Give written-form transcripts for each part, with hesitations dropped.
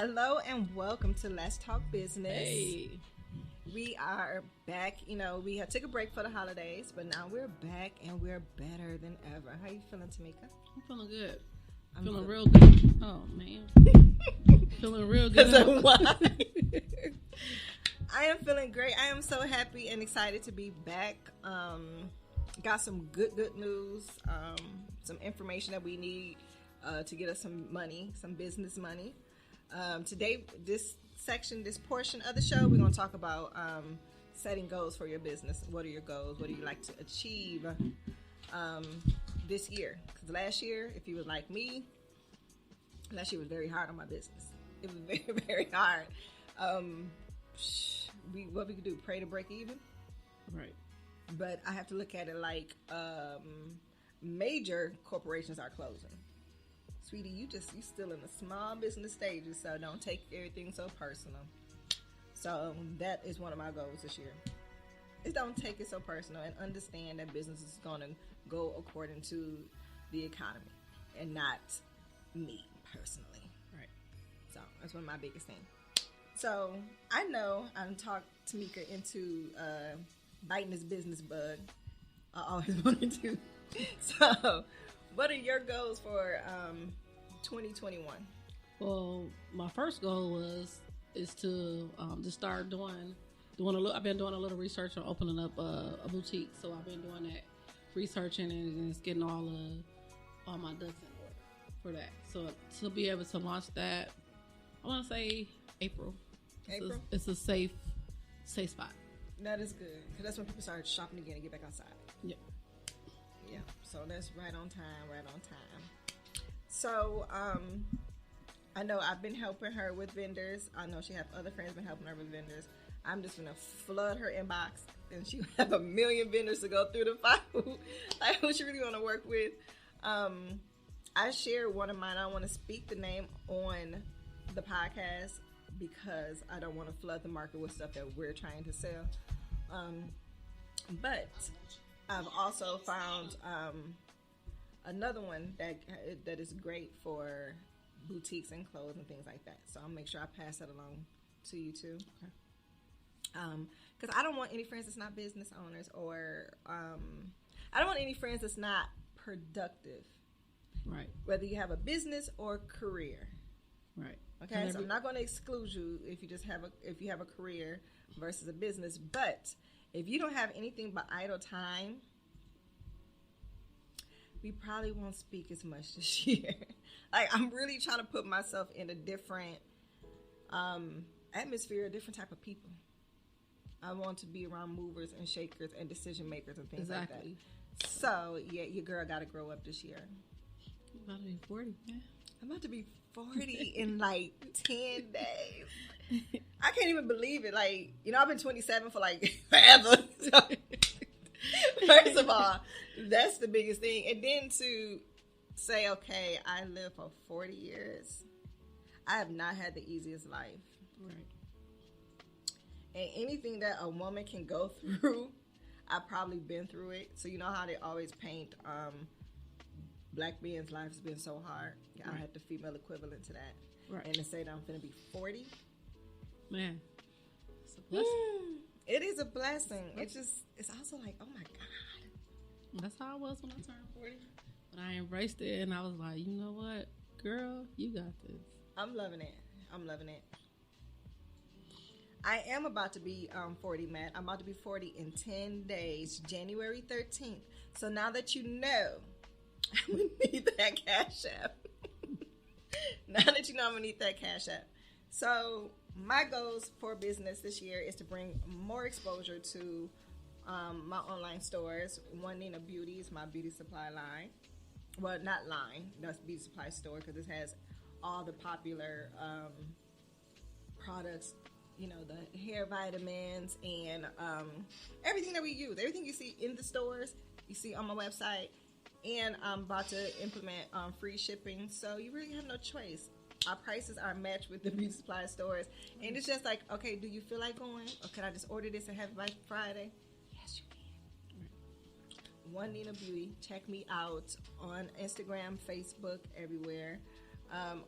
Hello and welcome to Let's Talk Business. Hey. We are back. We had took a break for the holidays, but now we're back and we're better than ever. How you feeling, Tamika? I'm feeling good. I'm feeling good. real good. Oh, man. Feeling real good. Why? I am feeling great. I am so happy and excited to be back. Got some good news, some information that we need to get us some money, some business money. Today, this portion of the show, we're going to talk about setting goals for your business. What are your goals? What do you like to achieve this year? Because last year, if you was like me, last year was very hard on my business. It was very, very hard. What we could do, pray to break even? Right. But I have to look at it like major corporations are closing. Sweetie, you still in the small business stages, so don't take everything so personal. So that is one of my goals this year. Is don't take it so personal and understand that business is going to go according to the economy and not me personally. Right. So that's one of my biggest things. So I know I talked Tamika into biting this business bug. I always wanted to. So what are your goals for 2021? Well, my first goal is to just start doing a little. I've been doing a little research on opening up a boutique, so I've been doing that, researching and just getting all my ducks in order for that. So to be able to launch that, I want to say April. It's a safe spot. That is good because that's when people start shopping again and get back outside. Yeah. Yeah, so that's right on time. So, I know I've been helping her with vendors. I know she have other friends been helping her with vendors. I'm just gonna flood her inbox, and she have a million vendors to go through to find who she really want to work with. I shared one of mine. I don't want to speak the name on the podcast because I don't want to flood the market with stuff that we're trying to sell. But I've also found another one that is great for boutiques and clothes and things like that. So I'll make sure I pass that along to you too. Okay. Because I don't want any friends that's not business owners, or I don't want any friends that's not productive. Right. Whether you have a business or career. Right. Okay. So I'm not going to exclude you if you have a career versus a business, but if you don't have anything but idle time, we probably won't speak as much this year. Like, I'm really trying to put myself in a different atmosphere, a different type of people. I want to be around movers and shakers and decision makers and things like that. So, yeah, your girl got to grow up this year. I'm about to be 40, man. I'm about to be 40 in like 10 days. I can't even believe it. Like, I've been 27 for like forever. So, first of all, that's the biggest thing. And then to say, okay, I lived for 40 years. I have not had the easiest life. Right. And anything that a woman can go through, I've probably been through it. So you know how they always paint black men's life has been so hard. Right. I had the female equivalent to that. Right. And to say that I'm going to be 40. Man, it's a blessing. It is a blessing. It's also like, oh my God. That's how I was when I turned 40. But I embraced it and I was like, you know what? Girl, you got this. I'm loving it. I am about to be 40, Matt. I'm about to be 40 in 10 days, January 13th. So now that you know, I'm going to need that Cash App. Now that you know, I'm going to need that Cash App. So my goals for business this year is to bring more exposure to my online stores. One Nina Beauty is my beauty supply line. Well, not line. That's beauty supply store because it has all the popular products. The hair vitamins and everything that we use. Everything you see in the stores, you see on my website. And I'm about to implement free shipping. So you really have no choice. Our prices are matched with the beauty supply stores. And it's just like, okay, do you feel like going? Or can I just order this and have it by Friday? Yes, you can. One Nina Beauty. Check me out on Instagram, Facebook, everywhere.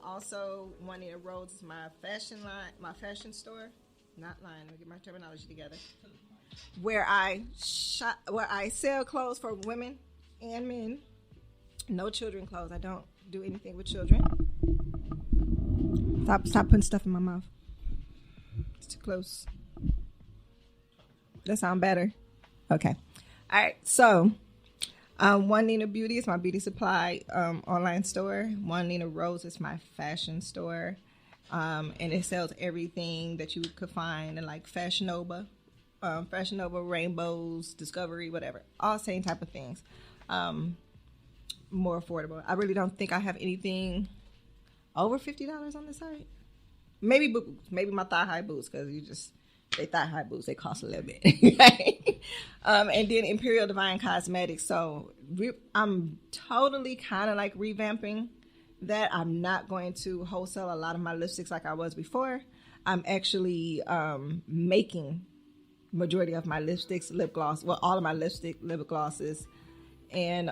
Also, Juanita Rhodes is my fashion line, my fashion store. Not line. Let me get my terminology together. Where I sell clothes for women and men. No children clothes. I don't do anything with children. Stop putting stuff in my mouth. It's too close. That sound better? Okay. All right. So, Juanita Beauty is my beauty supply online store. Juanita Rose is my fashion store. And it sells everything that you could find in like Fashion Nova, rainbows, Discovery, whatever. All same type of things. More affordable. I really don't think I have anything over $50 on the site. Maybe boots. Maybe my thigh-high boots, because they thigh-high boots, they cost a little bit. And then Imperial Divine Cosmetics. So I'm totally kind of like revamping that. I'm not going to wholesale a lot of my lipsticks like I was before. I'm actually making majority of my lipsticks, lip gloss, well, all of my lip glosses, and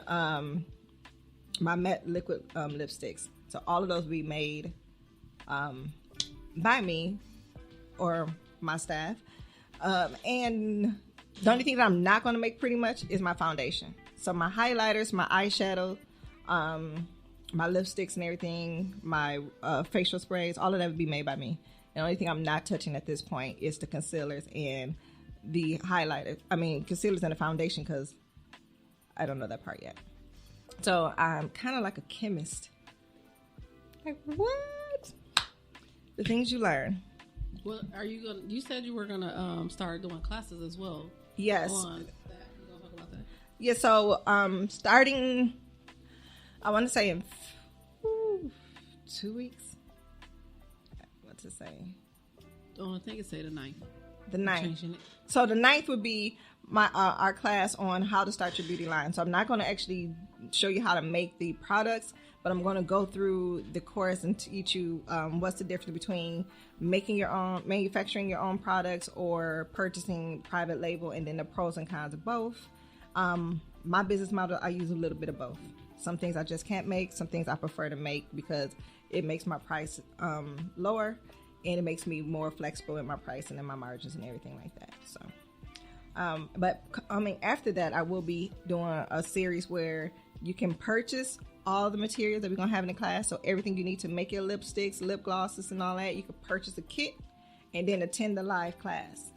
my matte liquid lipsticks. So all of those will be made by me or my staff. And the only thing that I'm not going to make pretty much is my foundation. So my highlighters, my eyeshadow, my lipsticks and everything, my facial sprays, all of that would be made by me. The only thing I'm not touching at this point is the concealers and the highlighters. I mean, concealers and the foundation, because I don't know that part yet. So I'm kind of like a chemist. Like, what? The things you learn. Well, you said you were gonna start doing classes as well. Yes. On that. You gonna talk about that? Yeah. So starting, I want to say in 2 weeks. What to say? Oh, I think it say the 9th. The 9th. So the 9th would be my our class on how to start your beauty line. So I'm not going to actually show you how to make the products, but I'm going to go through the course and teach you what's the difference between manufacturing your own products or purchasing private label, and then the pros and cons of both. My business model, I use a little bit of both. Some things I just can't make. Some things I prefer to make because it makes my price lower, and it makes me more flexible in my price and in my margins and everything like that. So, but after that, I will be doing a series where you can purchase all the materials that we're going to have in the class. So everything you need to make your lipsticks, lip glosses, and all that, you can purchase a kit and then attend the live class.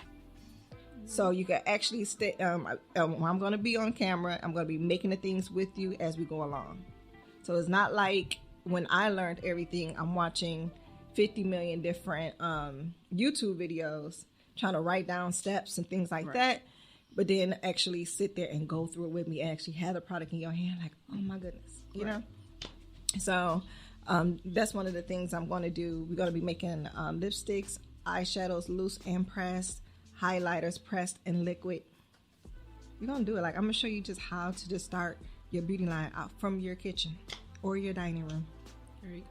So you can actually stay. I'm going to be on camera. I'm going to be making the things with you as we go along. So it's not like when I learned everything, I'm watching 50 million different YouTube videos trying to write down steps and things like that. But then actually sit there and go through it with me and actually have the product in your hand. Like, oh my goodness, you know? So that's one of the things I'm going to do. We're going to be making lipsticks, eyeshadows, loose and pressed, highlighters, pressed and liquid. We're going to do it. Like, I'm going to show you just how to just start your beauty line out from your kitchen or your dining room. Right.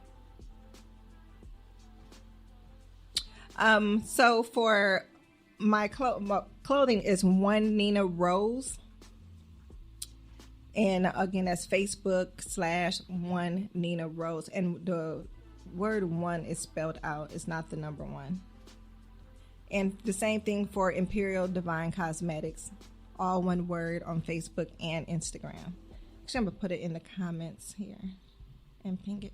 So for my clothing is One Nina Rose, and again that's Facebook/One Nina Rose, and the word one is spelled out. It's not the number one. And the same thing for Imperial Divine Cosmetics, all one word on Facebook and Instagram. Actually, I'm gonna put it in the comments here and ping it.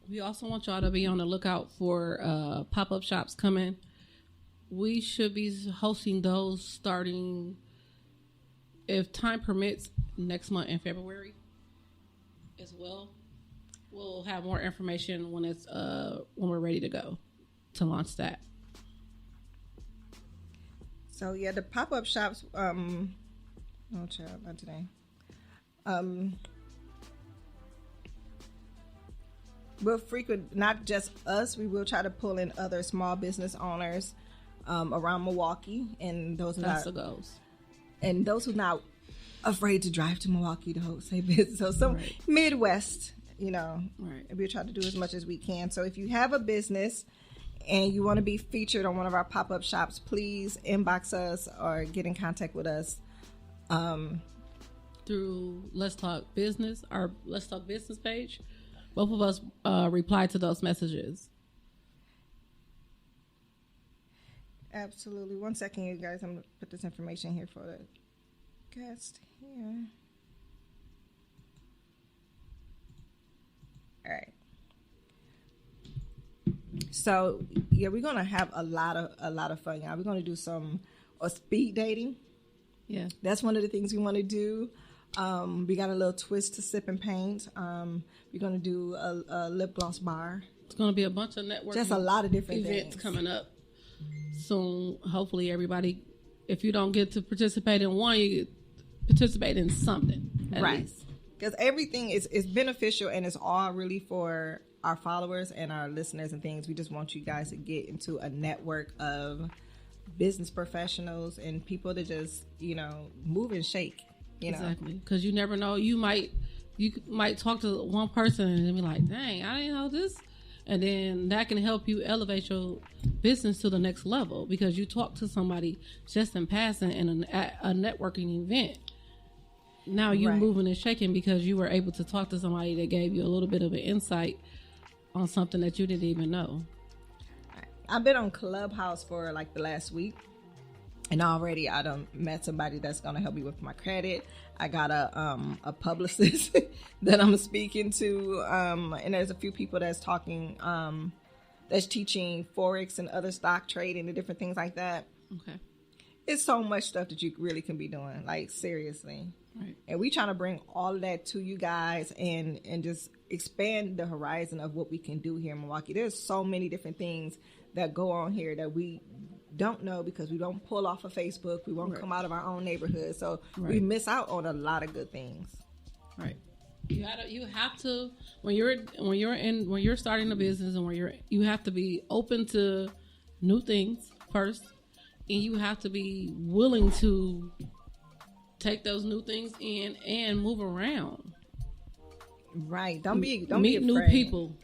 We also want y'all to be on the lookout for pop-up shops coming. We should be hosting those starting, if time permits, next month in February as well. We'll have more information when it's when we're ready to go to launch that. So yeah, the pop-up shops. Oh child, not today. We'll frequent not just us. We will try to pull in other small business owners around Milwaukee, and those That's the goals. And those who not afraid to drive to Milwaukee to host a business. So some Midwest, you know, we'll try to do as much as we can. So if you have a business and you want to be featured on one of our pop-up shops, please inbox us or get in contact with us. through Let's Talk Business, our Let's Talk Business page. Both of us replied to those messages. Absolutely. 1 second, you guys. I'm going to put this information here for the guest here. All right. So yeah, we're gonna have a lot of fun, y'all. We're gonna do some speed dating. Yeah, that's one of the things we want to do. We got a little twist to sip and paint. We're gonna do a lip gloss bar. It's gonna be a bunch of networking. Just a lot of different events things coming up soon. Hopefully, everybody. If you don't get to participate in one, you participate in something. Right. Because everything is beneficial and it's all really for our followers and our listeners and things. We just want you guys to get into a network of business professionals and people to just, move and shake. Exactly. Because you never know. You might talk to one person and be like, dang, I didn't know this. And then that can help you elevate your business to the next level because you talk to somebody just in passing in a networking event. Now you're moving and shaking because you were able to talk to somebody that gave you a little bit of an insight on something that you didn't even know. I've been on Clubhouse for like the last week, and already I done met somebody that's gonna help me with my credit. I got a publicist that I'm speaking to, and there's a few people that's talking, that's teaching Forex and other stock trading and different things like that. Okay, it's so much stuff that you really can be doing, like seriously. Right. And we trying to bring all of that to you guys and just expand the horizon of what we can do here in Milwaukee. There's so many different things that go on here that we don't know because we don't pull off of Facebook. We won't come out of our own neighborhood. So we miss out on a lot of good things. Right. You have to when you're starting a business and you have to be open to new things first, and you have to be willing to take those new things in and move around. Right. Don't be afraid. Meet new people.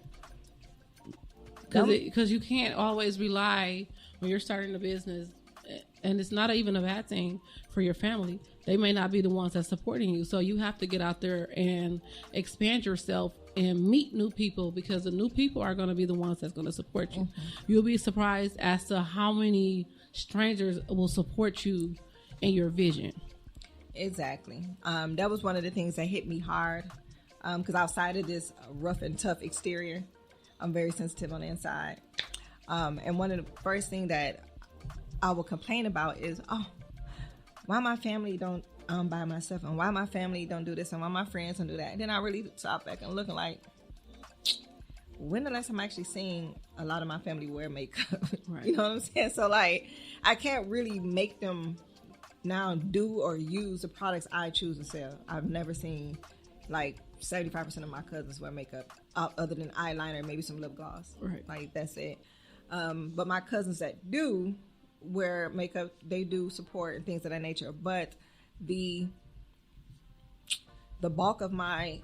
Because you can't always rely when you're starting a business, and it's not even a bad thing for your family. They may not be the ones that's supporting you. So you have to get out there and expand yourself and meet new people because the new people are going to be the ones that's going to support you. Mm-hmm. You'll be surprised as to how many strangers will support you in your vision. Exactly. That was one of the things that hit me hard because outside of this rough and tough exterior, I'm very sensitive on the inside. And one of the first things that I will complain about is, why my family don't buy my stuff and why my family don't do this and why my friends don't do that. And then I really stop back and looking like, when the last time I actually seen a lot of my family wear makeup? Right. You know what I'm saying? So like, I can't really make them now do or use the products I choose to sell. I've never seen like 75% of my cousins wear makeup other than eyeliner, maybe some lip gloss. Right. Like that's it. But my cousins that do wear makeup, they do support and things of that nature. But the bulk of my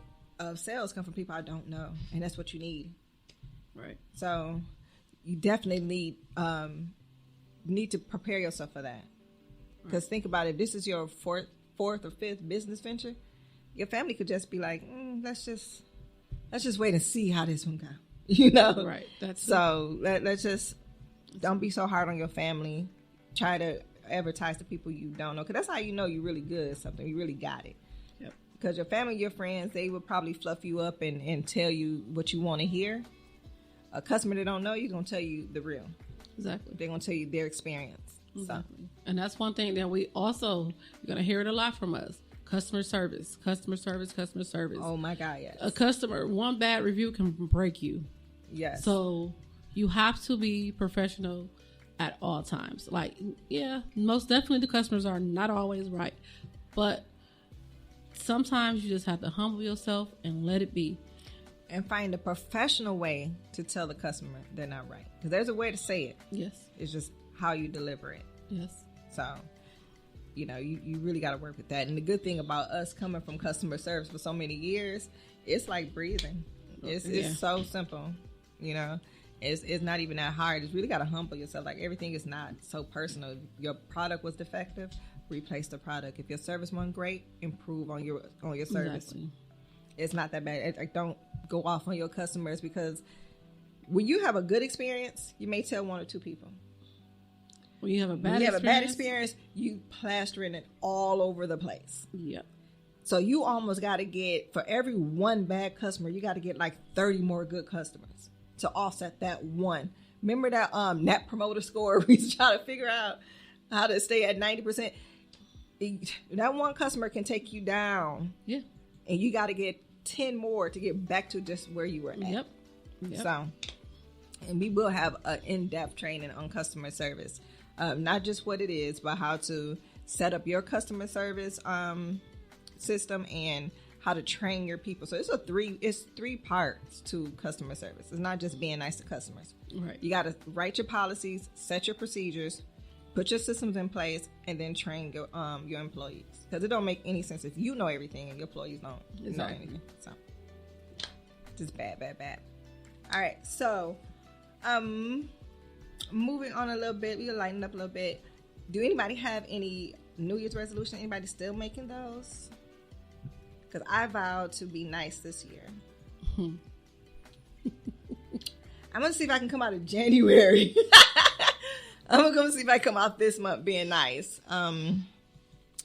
sales come from people I don't know, and that's what you need. Right. So you definitely need to prepare yourself for that. Because think about it, this is your fourth or fifth business venture. Your family could just be like, let's just wait and see how this one goes. You know? Right. Let's just don't be so hard on your family. Try to advertise to people you don't know. Because that's how you know you're really good at something. You really got it. Yep. Because your family, your friends, they will probably fluff you up and tell you what you want to hear. A customer that don't know you going to tell you the real. Exactly. They're going to tell you their experience. Exactly. So. And that's one thing that we also, you're going to hear it a lot from us. Customer service. Oh my God, yes. One bad review can break you. Yes. So you have to be professional at all times. Like, yeah, most definitely the customers are not always right. But sometimes you just have to humble yourself and let it be. And find a professional way to tell the customer they're not right. Because there's a way to say it. Yes. It's just how you deliver it. Yes. So, you really got to work with that. And the good thing about us coming from customer service for so many years, it's like breathing. It's so simple, It's not even that hard. It's really got to humble yourself. Like everything is not so personal. Your product was defective. replace the product. If your service wasn't great, improve on your service. Exactly. It's not that bad. Don't go off on your customers, because when you have a good experience, you may tell 1 or 2 people. When you have a bad experience, you plastering it all over the place. Yep. So you almost got to get, for every 1 bad customer, you got to get like 30 more good customers to offset that one. Remember that net promoter score? We try to figure out how to stay at 90%. That one customer can take you down. Yeah. And you got to get 10 more to get back to just where you were at. Yep. So, and we will have an in-depth training on customer service. Not just what it is, but how to set up your customer service system and how to train your people. So it's 3 parts to customer service. It's not just being nice to customers. Right. You got to write your policies, set your procedures, put your systems in place, and then train your employees. Because it don't make any sense if you know everything and your employees don't know anything. So just bad. All right. So moving on a little bit, we'll lighten up a little bit. Do anybody have any New Year's resolution? Anybody still making those? Because I vowed to be nice this year. I'm going to see if I can come out of January. I'm going to see if I come out this month being nice.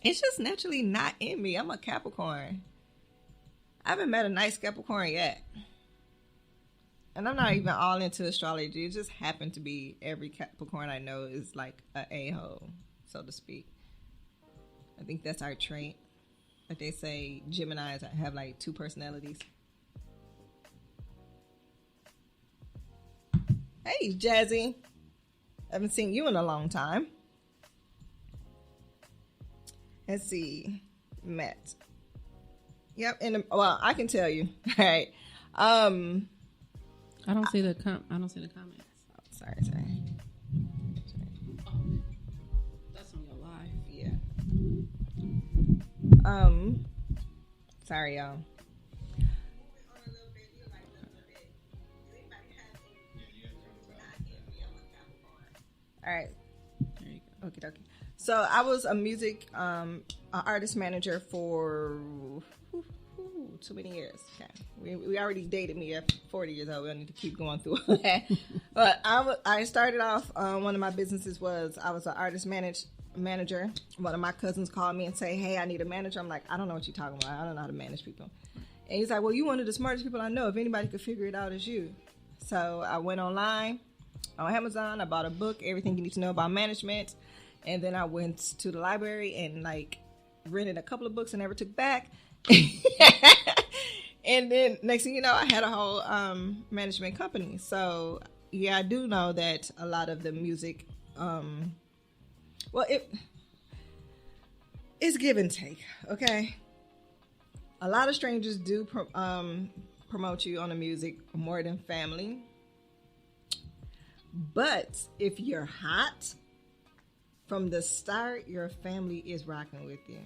It's just naturally not in me. I'm a Capricorn. I haven't met a nice Capricorn yet. And I'm not even all into astrology. It just happened to be every Capricorn I know is like an a-hole, so to speak. I think that's our trait. Like they say, Geminis have like 2 personalities. Hey, Jazzy. I haven't seen you in a long time. Let's see. Matt. Yep. Well, I can tell you. All right. I don't see the comments. Oh, sorry. Oh, that's on your live. Yeah. Sorry, y'all. All right. There you go. Okay. So I was a music artist manager for too many years. Okay. We already dated me at 40 years old. We don't need to keep going through all that. But I started off, one of my businesses was I was an artist manager. One of my cousins called me and say, hey, I need a manager. I'm like, I don't know what you're talking about. I don't know how to manage people. And he's like, well, you're one of the smartest people I know. If anybody could figure it out, it's you. So I went online on Amazon. I bought a book, Everything You Need to Know About Management. And then I went to the library and like rented a couple of books and never took back. And then next thing you know, I had a whole management company. So yeah, I do know that a lot of the music, it's give and take. Okay, a lot of strangers do promote you on the music more than family. But if you're hot from the start, your family is rocking with you.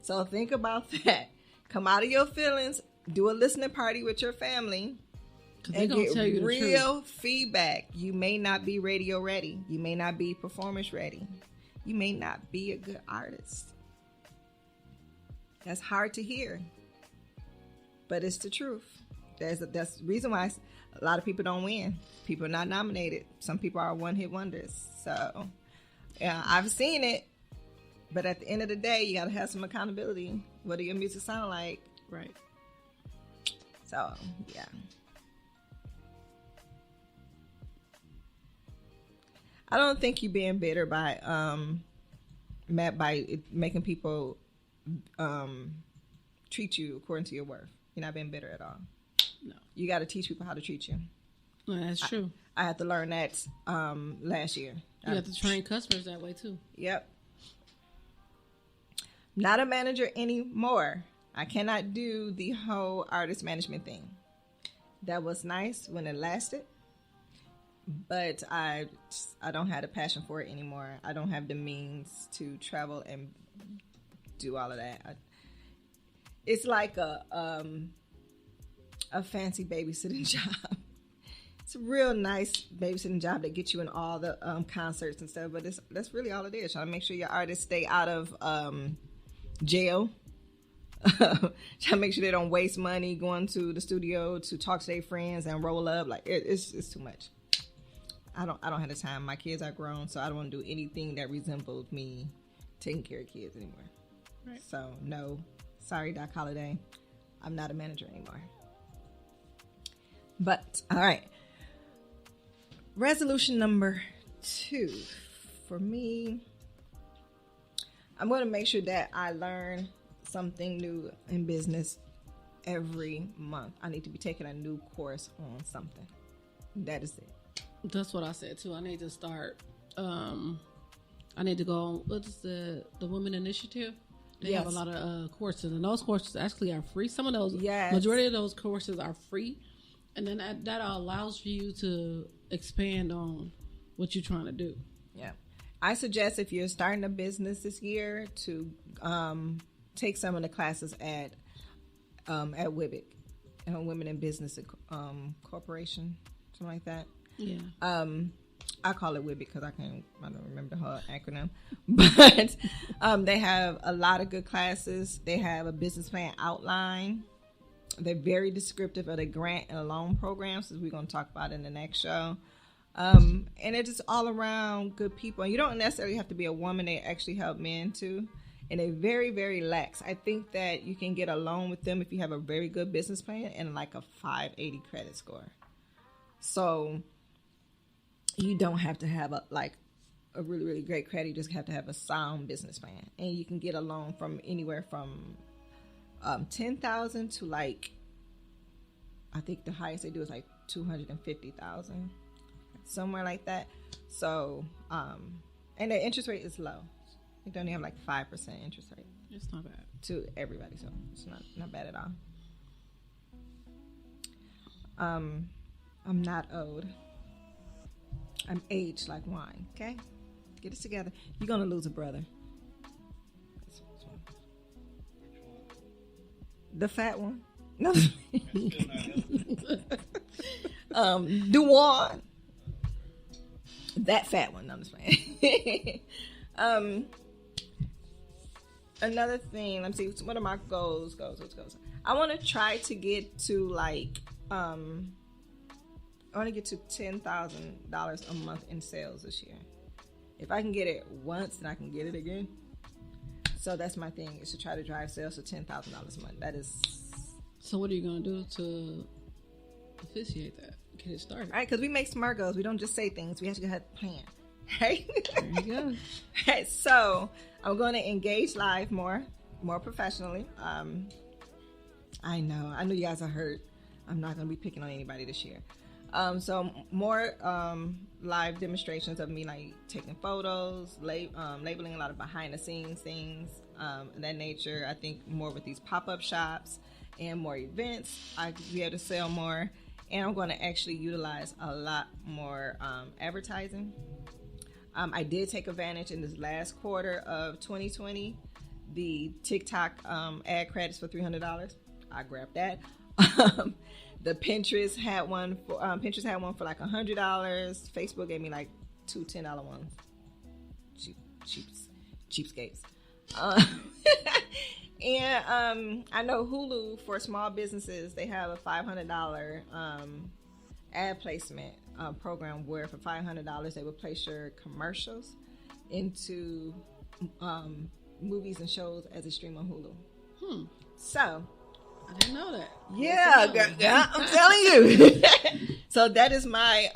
So think about that. Come out of your feelings, do a listening party with your family, and get real feedback. You may not be radio ready. You may not be performance ready. You may not be a good artist. That's hard to hear, but it's the truth. That's the reason why a lot of people don't win. People are not nominated. Some people are one-hit wonders. So, yeah, I've seen it. But at the end of the day, you got to have some accountability. What do your music sound like? Right. So, yeah. I don't think you being bitter by making people treat you according to your worth. You're not being bitter at all. No. You got to teach people how to treat you. Well, that's true. I had to learn that last year. You have to train customers that way too. Yep. Not a manager anymore. I cannot do the whole artist management thing. That was nice when it lasted, but I don't have the passion for it anymore. I don't have the means to travel and do all of that. It's like a fancy babysitting job. it's a real nice babysitting job that gets you in all the concerts and stuff. But that's really all it is. Trying to make sure your artists stay out of jail. Trying to make sure they don't waste money going to the studio to talk to their friends and roll up. Like it's too much. I don't have the time. My kids are grown, so I don't want to do anything that resembles me taking care of kids anymore. Right. So no, sorry, Doc Holliday, I'm not a manager anymore. But all right, resolution number 2 for me. I'm going to make sure that I learn something new in business every month. I need to be taking a new course on something. That is it. That's what I said too. I need to start. I need to go on, what's the Women Initiative? They have a lot of courses, and those courses actually are free. Some of those, majority of those courses are free, and then that allows for you to expand on what you're trying to do. Yeah, I suggest if you're starting a business this year to take some of the classes at WIBIC, Women in Business Corporation, something like that. Yeah. I call it WIBIC because I don't remember the whole acronym. But they have a lot of good classes. They have a business plan outline. They're very descriptive of the grant and loan programs, as we're going to talk about in the next show. And it's just all around good people. And you don't necessarily have to be a woman. They actually help men too. And they're very, very lax. I think that you can get a loan with them if you have a very good business plan and like a 580 credit score. So you don't have to have a really, really great credit. You just have to have a sound business plan. And you can get a loan from anywhere from $10,000 to like, I think the highest they do is like $250,000, somewhere like that. So, and the interest rate is low. They only have like 5% interest rate. It's not bad to everybody, so it's not bad at all. I'm not old. I'm aged like wine. Okay, get it together. You're gonna lose a brother. The fat one. No. Duwan. That fat one. No, I'm just playing. Another thing, let me see, what are my goals? I want to try to get to like, I want to get to $10,000 a month in sales this year. If I can get it once, then I can get it again. So that's my thing, is to try to drive sales to $10,000 a month. That is. So what are you going to do to officiate that? Get it started. All right, because we make smart goals. We don't just say things. We actually have a plan. Right? There you go. Right, so I'm going to engage live more professionally. I knew you guys are hurt. I'm not going to be picking on anybody this year. So more live demonstrations of me like taking photos, labeling a lot of behind the scenes things, that nature. I think more with these pop-up shops and more events, I could be able to sell more. And I'm going to actually utilize a lot more advertising. I did take advantage in this last quarter of 2020, the TikTok ad credits for $300. I grabbed that. The Pinterest had one for like $100. Facebook gave me like two $10 ones. Cheapskates. And I know Hulu, for small businesses, they have a $500 ad placement program where for $500 they would place your commercials into movies and shows as a stream on Hulu. So I didn't know that. Yeah, I'm telling you. So that is my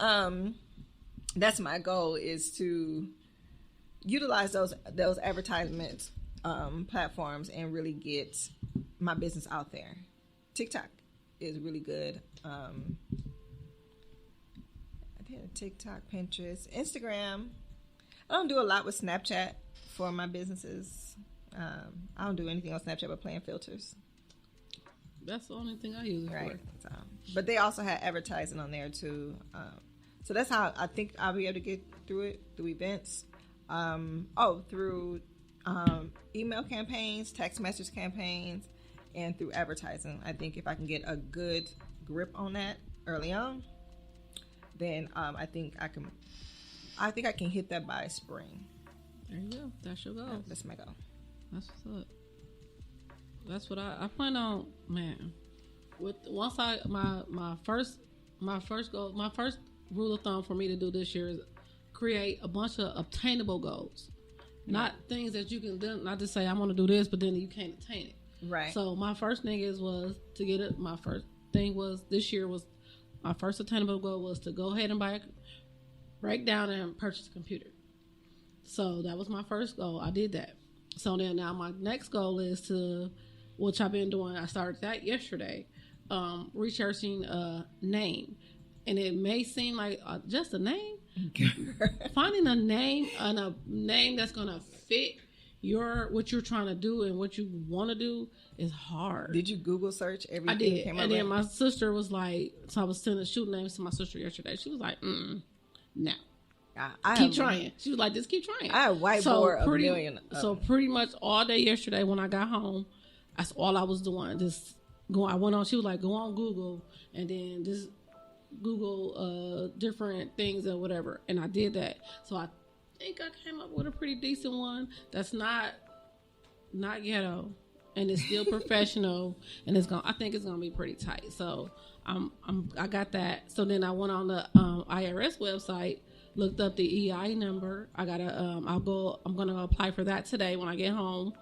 that's my goal, is to utilize those advertisement platforms and really get my business out there. TikTok is really good. I did TikTok, Pinterest, Instagram. I don't do a lot with Snapchat for my businesses. I don't do anything on Snapchat but playing filters. That's the only thing I use it for. So, but they also have advertising on there too. So that's how I think I'll be able to get through it, through events. Through email campaigns, text message campaigns, and through advertising. I think if I can get a good grip on that early on, then I think I can hit that by spring. There you go. That's your goal. That's my goal. That's what's up. That's what I plan on, man. Once my first goal, my first rule of thumb for me to do this year is create a bunch of obtainable goals, not things that you can do. Not to say I want to do this, but then you can't attain it. Right. So my first thing was to get it. My first thing was this year was my first attainable goal was to go ahead and break down and purchase a computer. So that was my first goal. I did that. So then now my next goal is to, which I've been doing. I started that yesterday. Researching a name, and it may seem like just a name. Finding a name and a name that's gonna fit what you're trying to do and what you want to do is hard. Did you Google search everything? I did, and then my sister was like, so I was shooting names to my sister yesterday. She was like, no. Keep trying. She was like, just keep trying. I have whiteboard a million. So pretty much all day yesterday when I got home, that's all I was doing. Just go. I went on. She was like, go on Google and then just Google different things or whatever. And I did that. So I think I came up with a pretty decent one. That's not ghetto, and it's still professional. And I think it's gonna be pretty tight. So I got that. So then I went on the IRS website. Looked up the EI number. I gotta. I'm gonna apply for that today when I get home.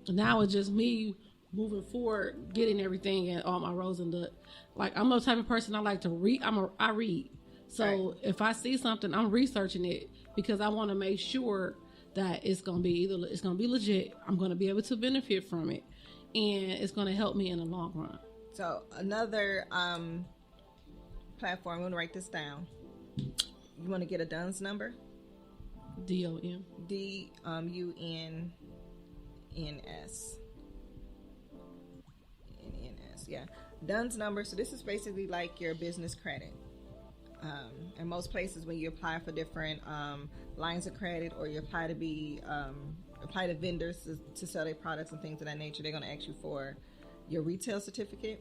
Now it's just me moving forward, getting everything and all my rows in the. Like I'm the type of person I like to read. I read. So if I see something, I'm researching it because I want to make sure that it's gonna be legit. I'm gonna be able to benefit from it, and it's gonna help me in the long run. So another platform. I'm gonna write this down. You want to get a DUNS number? DOM. DUNNS. Yeah, DUNS number. So this is basically like your business credit. In most places, when you apply for different lines of credit, or you apply to vendors to sell their products and things of that nature, they're going to ask you for your retail certificate,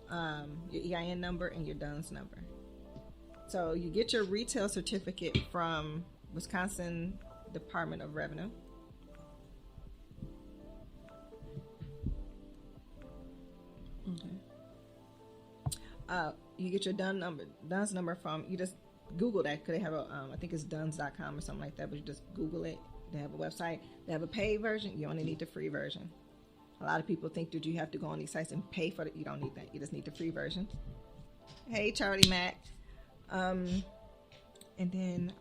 your EIN number, and your DUNS number. So you get your retail certificate from Wisconsin Department of Revenue. Okay. You get your DUNS number from, you just Google that, because they have I think it's duns.com or something like that, but you just Google it. They have a website. They have a paid version. You only need the free version. A lot of people think that you have to go on these sites and pay for it. You don't need that. You just need the free version. Hey, Charlie Mac. And then,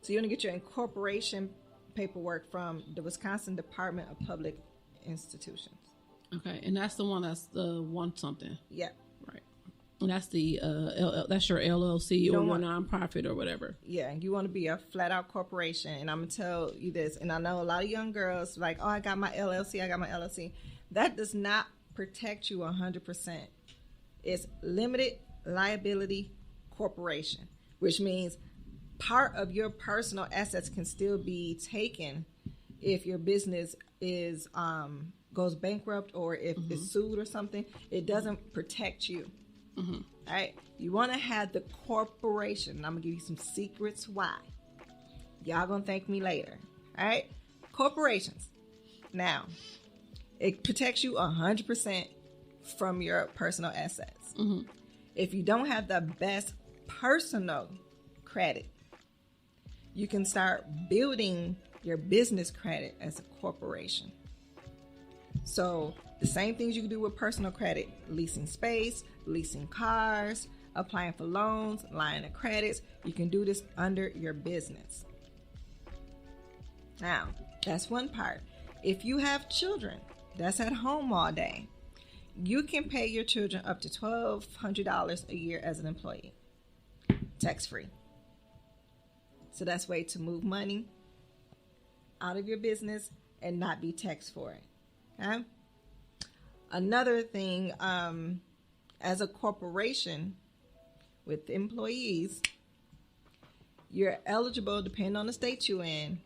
so you're going to get your incorporation paperwork from the Wisconsin Department of Public Institutions. Okay, and that's the one that's the one something. Yeah. Right. And that's the that's your LLC or your nonprofit or whatever. Yeah, you want to be a flat out corporation. And I'm going to tell you this, and I know a lot of young girls like, oh, I got my LLC. That does not protect you 100%. It's limited liability corporation, which means part of your personal assets can still be taken if your business is goes bankrupt, or if it's sued or something. It doesn't protect you. All right, you want to have the corporation, and I'm gonna give you some secrets why. Y'all gonna thank me later. All right, corporations. Now, it protects you 100% from your personal assets. If you don't have the best personal credit, you can start building your business credit as a corporation. So the same things you can do with personal credit: leasing space, leasing cars, applying for loans, line of credits. You can do this under your business. Now, that's one part. If you have children that's at home all day, you can pay your children up to $1,200 a year as an employee, tax-free. So that's a way to move money out of your business and not be taxed for it. Okay? Another thing, as a corporation with employees, you're eligible, depending on the state you're in,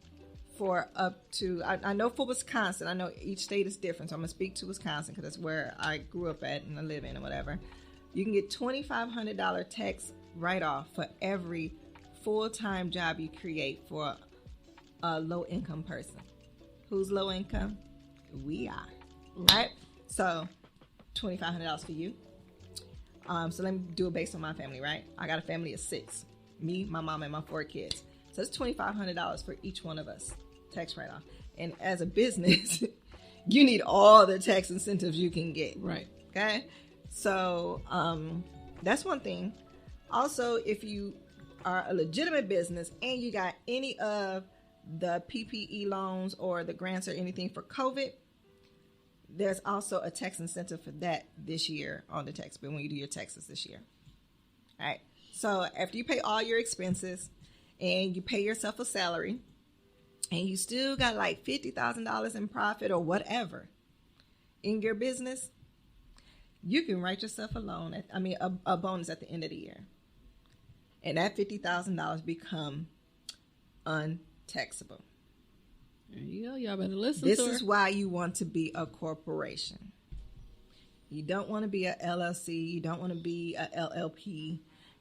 for up to, I know for Wisconsin, I know each state is different, so I'm going to speak to Wisconsin because that's where I grew up at and I live in or whatever. You can get $2,500 tax write-off for every full-time job you create for a low-income person. Who's low income? We are. Right? So $2,500 for you. So let me do it based on my family, right? I got a family of 6. Me, my mom, and my 4 kids. So it's $2,500 for each one of us, tax write-off. And as a business, you need all the tax incentives you can get. Right. Okay? So that's one thing. Also, if you are a legitimate business and you got any of the PPE loans or the grants or anything for COVID, there's also a tax incentive for that this year on the tax bill when you do your taxes this year. All right. So after you pay all your expenses and you pay yourself a salary and you still got like $50,000 in profit or whatever in your business, you can write yourself a loan, a bonus at the end of the year. And that $50,000 become untaxable. There you go. Y'all better listen This to her. is why you want to be a corporation. You don't want to be a LLC. You don't want to be a LLP.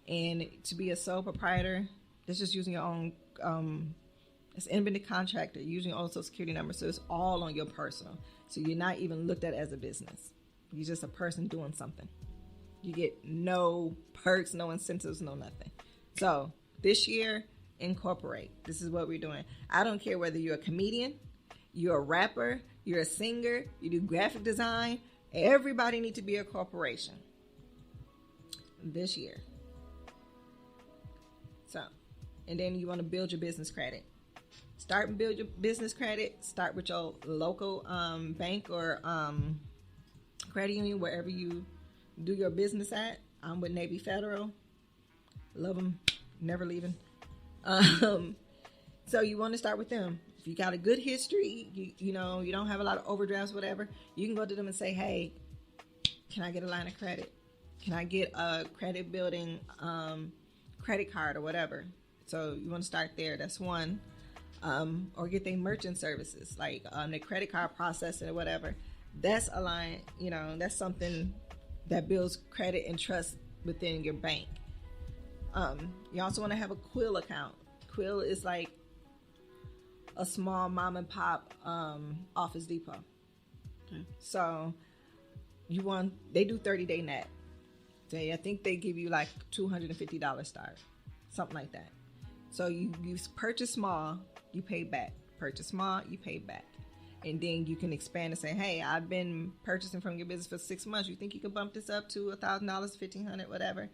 And to be a sole proprietor, that's just using your own, it's independent contractor, using your own social security number. So it's all on your personal. So you're not even looked at as a business. You're just a person doing something. You get no perks, no incentives, no nothing. So this year, incorporate. This is what we're doing. I don't care whether you're a comedian, you're a rapper, you're a singer, you do graphic design. Everybody needs to be a corporation this year. So, and then you want to build your business credit. Start and build your business credit. Start with your local bank or credit union, wherever you do your business at. I'm with Navy Federal. Love them. Never leaving. So you want to start with them. If you got a good history, you know, you don't have a lot of overdrafts, whatever, you can go to them and say, hey, can I get a line of credit? Can I get a credit building credit card or whatever? So you want to start there. That's one. Or get their merchant services, like their credit card processing or whatever. That's a line, you know, that's something that builds credit and trust within your bank. You also want to have a Quill account. Quill is like a small mom and pop Office Depot. Okay. So they do 30-day net. I think they give you like $250 start, something like that. So you purchase small, you pay back. Purchase small, you pay back. And then you can expand and say, hey, I've been purchasing from your business for 6 months. You think you could bump this up to $1,000, $1,500, whatever.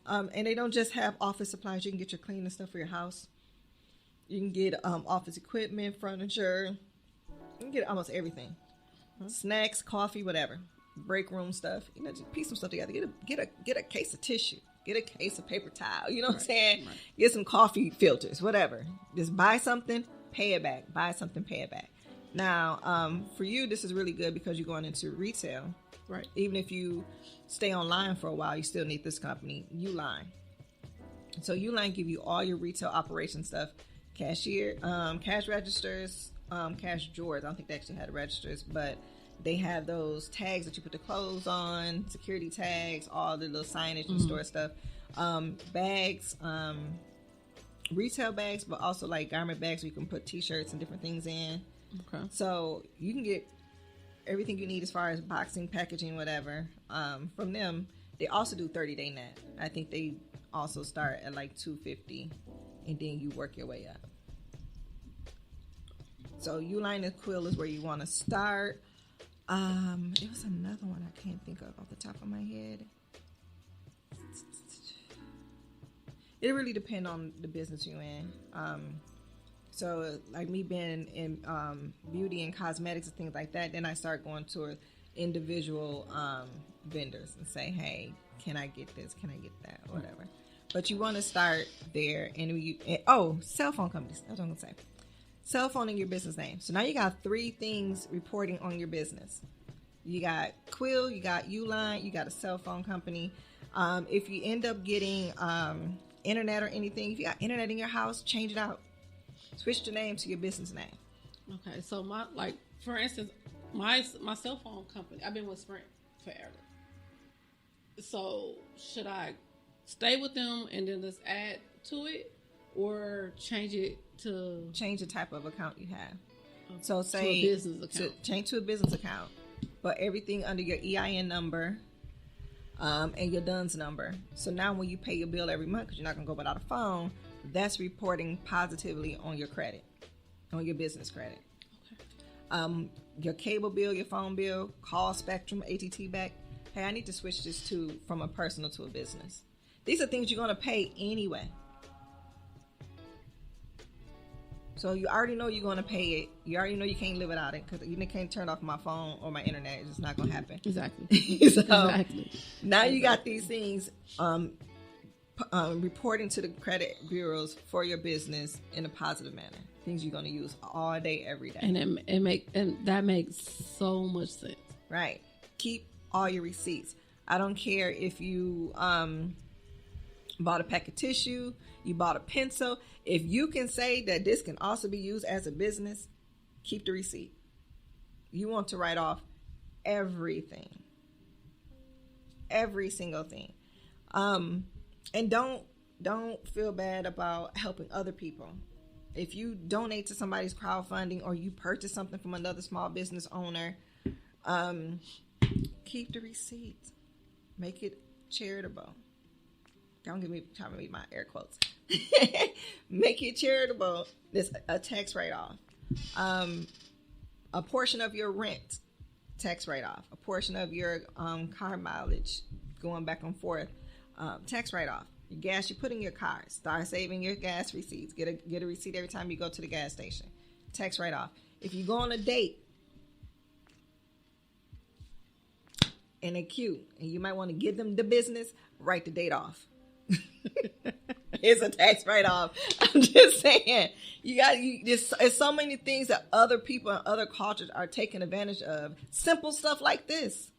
And they don't just have office supplies. You can get your cleaning stuff for your house. You can get office equipment, furniture. You can get almost everything. Snacks, coffee, whatever. Break room stuff. You know, just piece some stuff together. Get a case of tissue. Get a case of paper towel. You know what I'm saying? Right. Get some coffee filters, whatever. Just buy something, pay it back. Buy something, pay it back. Now, for you, this is really good because you're going into retail. Right. Even if you stay online for a while, you still need this company, Uline. So Uline give you all your retail operation stuff, cashier, cash registers, cash drawers. I don't think they actually had registers, but they have those tags that you put the clothes on, security tags, all the little signage and store stuff, bags, retail bags, but also like garment bags where you can put t-shirts and different things in. Okay. So you can get everything you need as far as boxing, packaging, whatever, from them. They also do 30-day net. I think they also start at like $250, and then you work your way up. So Uline and Quill is where you want to start. It was another one I can't think of off the top of my head. It really depends on the business you're in. So like me being in beauty and cosmetics and things like that, then I start going to individual vendors and say, hey, can I get this? Can I get that? Whatever. But you want to start there. Cell phone companies. That's what I'm going to say. Cell phone and your business name. So now you got 3 things reporting on your business. You got Quill, you got Uline, you got a cell phone company. If you end up getting internet or anything, if you got internet in your house, change it out. Switch the name to your business name. Okay, so for instance, my cell phone company, I've been with Sprint forever. So should I stay with them and then just add to it, or change it to change the type of account you have? So say to a business account. Change to a business account, but everything under your EIN number and your DUNS number. So now when you pay your bill every month, because you're not going to go without a phone, that's reporting positively on your credit, on your business credit. Okay. Your cable bill, your phone bill, call Spectrum, AT&T back. Hey, I need to switch this from a personal to a business. These are things you're going to pay anyway. So you already know you're going to pay it. You already know you can't live without it, because you can't turn off my phone or my internet. It's just not going to happen. Exactly. So exactly. Now you got these things reporting to the credit bureaus for your business in a positive manner. Things you're going to use all day, every day. And that makes so much sense. Right. Keep all your receipts. I don't care if you bought a pack of tissue, you bought a pencil. If you can say that this can also be used as a business, keep the receipt. You want to write off everything. Every single thing. And don't feel bad about helping other people. If you donate to somebody's crowdfunding or you purchase something from another small business owner, keep the receipt. Make it charitable. Don't give me trying to read my air quotes. Make it charitable. There's a tax write-off. A portion of your rent, tax write-off. A portion of your car mileage going back and forth, tax write-off. Your gas you put in your car. Start saving your gas receipts. Get a receipt every time you go to the gas station. Tax write-off. If you go on a date and they're cute and you might want to give them the business, write the date off. It's a tax write-off. I'm just saying, there's so many things that other people and other cultures are taking advantage of. Simple stuff like this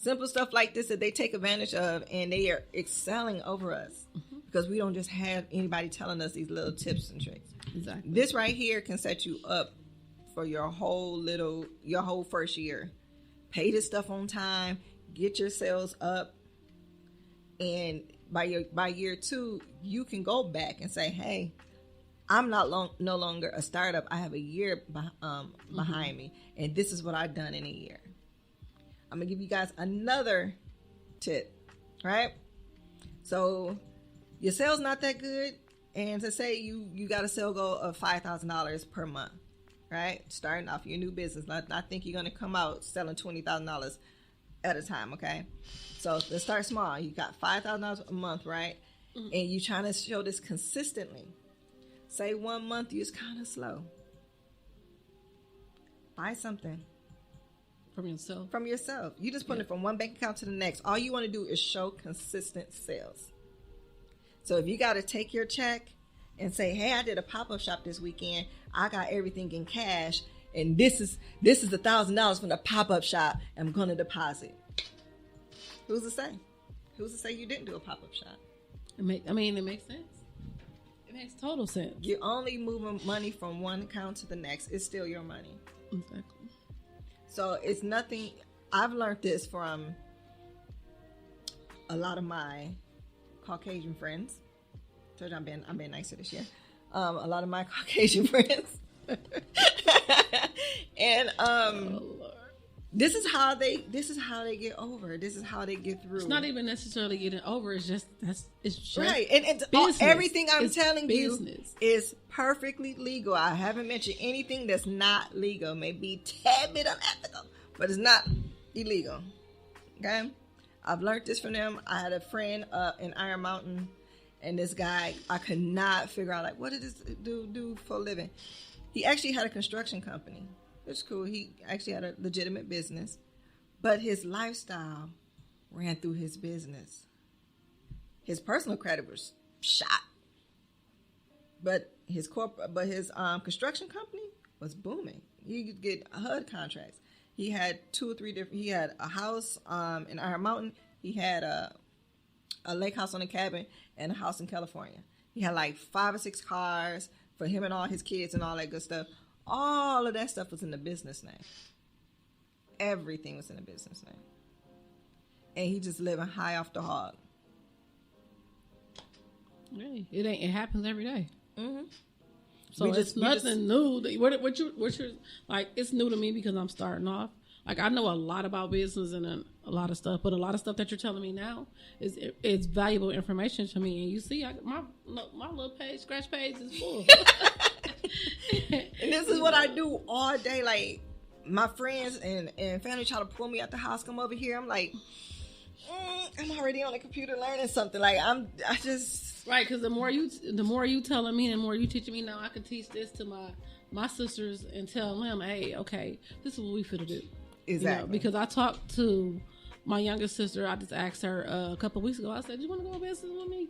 that they take advantage of, and they are excelling over us because we don't just have anybody telling us these little tips and tricks. Exactly. This right here can set you up for your whole first year. Pay this stuff on time, get your sales up, and by year 2, you can go back and say, hey, I'm no longer a startup. I have a year behind me, and this is what I've done in a year. I'm going to give you guys another tip, right? So your sales not that good, and to say you got a sale goal of $5,000 per month, right? Starting off your new business. I think you're going to come out selling $20,000 at a time, okay? So let's start small. You got $5,000 a month, right? Mm-hmm. And you're trying to show this consistently. Say 1 month you're kind of slow. Buy something. From yourself. You just put it from one bank account to the next. All you want to do is show consistent sales. So if you got to take your check and say, hey, I did a pop-up shop this weekend. I got everything in cash. And this is $1,000 from the pop-up shop. I'm going to deposit. Who's to say? Who's to say you didn't do a pop-up shop? It makes sense. It makes total sense. You're only moving money from one account to the next. It's still your money. Exactly. So it's nothing. I've learned this from a lot of my Caucasian friends. Told you I'm being nicer this year. A lot of my Caucasian friends. And this is how they get over. This is how they get through. It's not even necessarily getting over. It's just right. And everything I'm telling you is perfectly legal. I haven't mentioned anything that's not legal. Maybe a tad bit unethical, but it's not illegal. Okay. I've learned this from them. I had a friend in Iron Mountain, and this guy, I could not figure out what did this dude do for a living. He actually had a construction company. It's cool. He actually had a legitimate business, but his lifestyle ran through his business. His personal credit was shot, but his construction company was booming. He could get HUD contracts. He had 2 or 3 different. He had a house in Iron Mountain. He had a lake house on a cabin and a house in California. He had 5 or 6 cars for him and all his kids and all that good stuff. All of that stuff was in the business name. Everything was in the business name. and he just living high off the hog. Hey, it happens every day. Mm-hmm. So it's nothing new. What you're like, it's new to me because I'm starting off. Like, I know a lot about business and a lot of stuff, but a lot of stuff that you're telling me now is valuable information to me. And you see, my little scratch page is full. And this is what I do all day. Like, my friends and family try to pull me out the house, come over here. I'm like, I'm already on the computer learning something. Like, I just right, because the more you telling me, and the more you teaching me now, I can teach this to my sisters and tell them, hey, okay, this is what we finna do. Exactly. You know, because I talked to my youngest sister. I just asked her a couple of weeks ago. I said, "You want to go business with me?"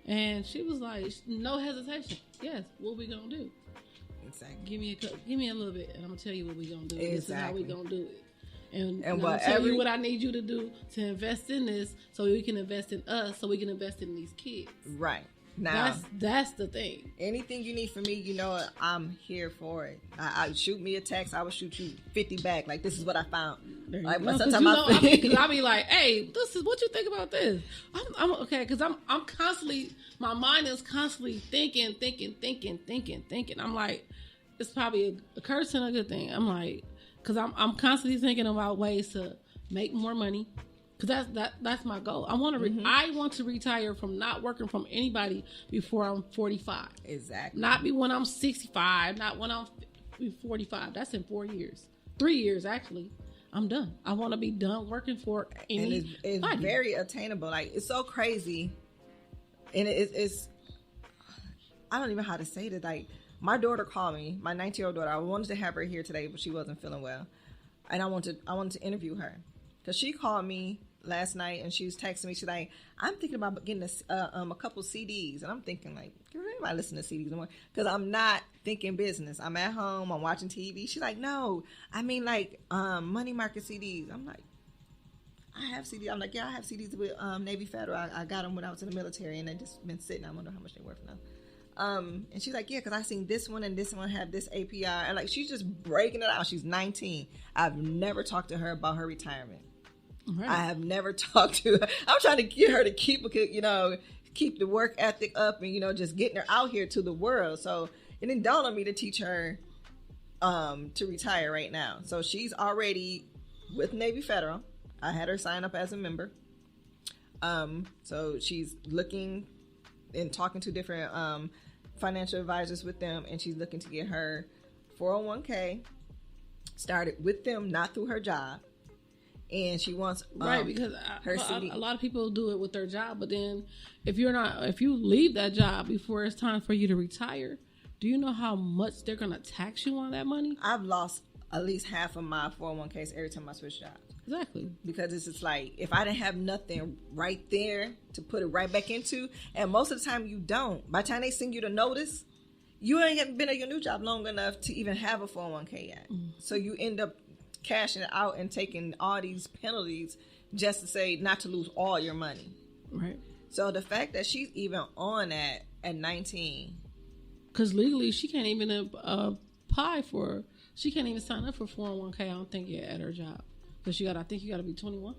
And she was like, "No hesitation. Yes. What we gonna do? Exactly. Give me a little bit, and I'm gonna tell you what we gonna do. Exactly. This is how we gonna do it. And I'm gonna tell you what I need you to do to invest in this, so we can invest in us, so we can invest in these kids. Right. Now, that's the thing. Anything you need from me, you know, I'm here for it. I shoot me a text, I will shoot you 50 back. Like, this is what I found. Like, but sometimes I'll be like, hey, this is what you think about this. I'm okay, because I'm constantly, my mind is constantly thinking. I'm like, it's probably a curse and a good thing. I'm like, because I'm constantly thinking about ways to make more money. Because that's my goal. I want to retire from not working from anybody before I'm 45. Exactly. Not be when I'm 65. Not when I'm 45. That's in 4 years. 3 years, actually. I'm done. I want to be done working for anybody. And it's very attainable. Like, it's so crazy. And it's I don't even know how to say it. Like, my daughter called me, my 19-year-old daughter. I wanted to have her here today, but she wasn't feeling well. And I wanted to interview her. Because she called me last night and she was texting me. She's like, I'm thinking about getting a couple CDs. And I'm thinking, like, girl, anybody listen to CDs anymore? Because I'm not thinking business. I'm at home. I'm watching TV. She's like, no, I mean, like, money market CDs. I'm like, I have CDs. I'm like, yeah, I have CDs with Navy Federal. I got them when I was in the military, and they just been sitting. I wonder how much they're worth now. And she's like, yeah, because I seen this one and this one have this API. And, like, she's just breaking it out. She's 19. I've never talked to her about her retirement. Right. I have never talked to her. I'm trying to get her to keep the work ethic up and, just getting her out here to the world. So it didn't dawn on me to teach her to retire right now. So she's already with Navy Federal. I had her sign up as a member. So she's looking and talking to different financial advisors with them, and she's looking to get her 401k started with them, not through her job. And she wants right, because her CD. A lot of people do it with their job, but then if you leave that job before it's time for you to retire, do you know how much they're gonna tax you on that money? I've lost at least half of my 401ks every time I switch jobs. Exactly. Because it's just like, if I didn't have nothing right there to put it right back into, and most of the time you don't. By the time they send you the notice, you ain't been at your new job long enough to even have a 401k yet. So you end up cashing it out and taking all these penalties just to say not to lose all your money. Right. So the fact that she's even on that at 19. Because legally she can't even apply for, she can't even sign up for 401k, I don't think, yet at her job. Because I think you got to be 21.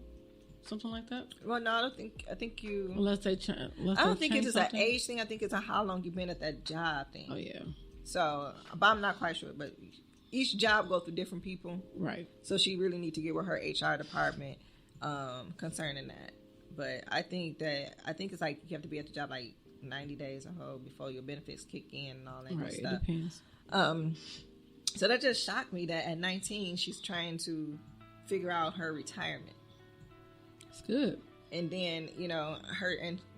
Something like that. Well, no, I think you. Unless they I don't think it's just an age thing. I think it's a how long you've been at that job thing. Oh, yeah. So, but I'm not quite sure. But each job goes through different people. Right. So she really need to get with her HR department concerning that. But I think it's like you have to be at the job like 90 days or so before your benefits kick in and all that kind of stuff. It depends. So that just shocked me that at 19 she's trying to figure out her retirement. It's good. And then,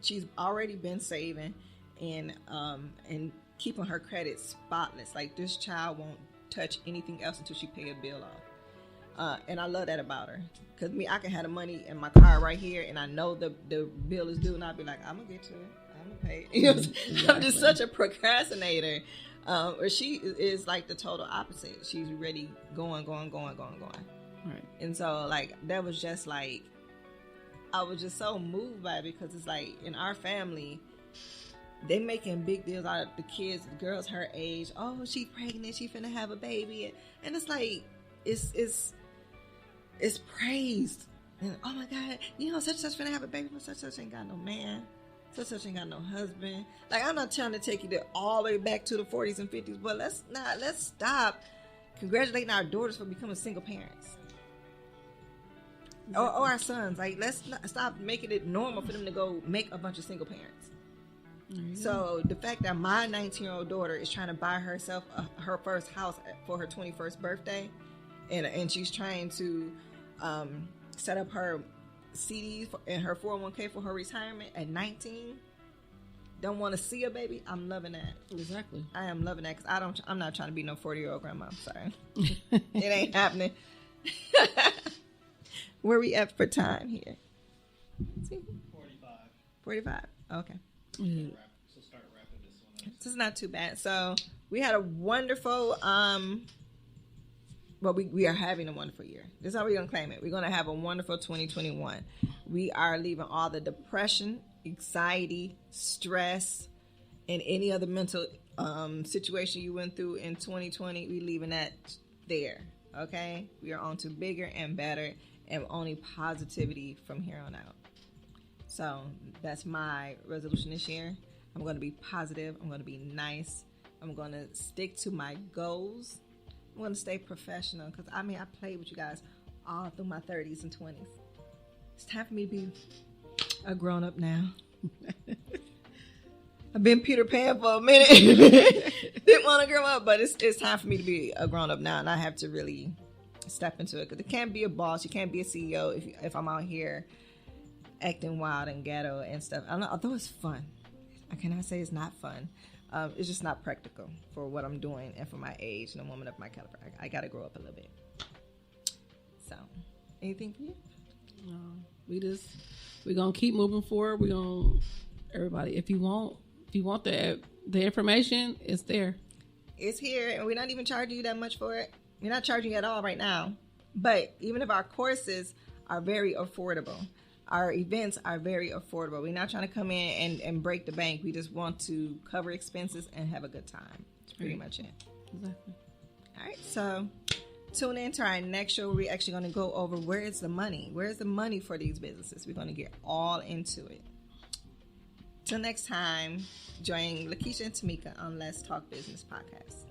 she's already been saving and keeping her credit spotless. Like, this child won't touch anything else until she pay a bill off. And I love that about her. Because I can have the money in my car right here, and I know the bill is due, and I'll be like, I'm going to get to it. I'm going to pay it. Exactly. I'm just such a procrastinator. Or she is like the total opposite. She's really going. Right. And so, like, that was just like, I was just so moved by it, because it's like, in our family, they making big deals out of the kids, the girls her age. Oh, she's pregnant, she finna have a baby. And it's like, it's praised. And oh my God, such finna have a baby, but such ain't got no man. Such ain't got no husband. Like, I'm not trying to take you all the way back to the 40s and 50s, but let's stop congratulating our daughters for becoming single parents. Or our sons. Like, let's stop making it normal for them to go make a bunch of single parents. Mm-hmm. So the fact that my 19-year-old daughter is trying to buy herself her first house for her 21st birthday, and she's trying to set up her CDs and her 401k for her retirement at 19, don't want to see a baby, I'm loving that. Exactly. I am loving that because I'm not trying to be no 40-year-old grandma. Sorry. It ain't happening. Where we at for time here? 45. Okay. Mm-hmm. So start wrapping this one up. This is not too bad. So we had a wonderful but we are having a wonderful year. This is how we're going to claim it. We're going to have a wonderful 2021. We are leaving all the depression, anxiety, stress, and any other mental situation you went through in 2020. We're leaving that there, okay? We are on to bigger and better and only positivity from here on out. So that's my resolution this year. I'm going to be positive. I'm going to be nice. I'm going to stick to my goals. I'm going to stay professional because, I played with you guys all through my 30s and 20s. It's time for me to be a grown-up now. I've been Peter Pan for a minute. Didn't want to grow up, but it's time for me to be a grown-up now, and I have to really step into it because you can't be a boss. You can't be a CEO if I'm out here acting wild and ghetto and stuff. Although it's fun. I cannot say it's not fun. It's just not practical for what I'm doing and for my age and a woman of my caliber. I got to grow up a little bit. So, anything for you? No, we're going to keep moving forward. Everybody, if you want the information, it's there. It's here, and we're not even charging you that much for it. We're not charging you at all right now. But even if our courses are very affordable, our events are very affordable. We're not trying to come in and break the bank. We just want to cover expenses and have a good time. That's pretty much it. Exactly. All right, so tune in to our next show where we're actually going to go over where is the money. Where is the money for these businesses? We're going to get all into it. Till next time, join Lakeisha and Tamika on Let's Talk Business Podcast.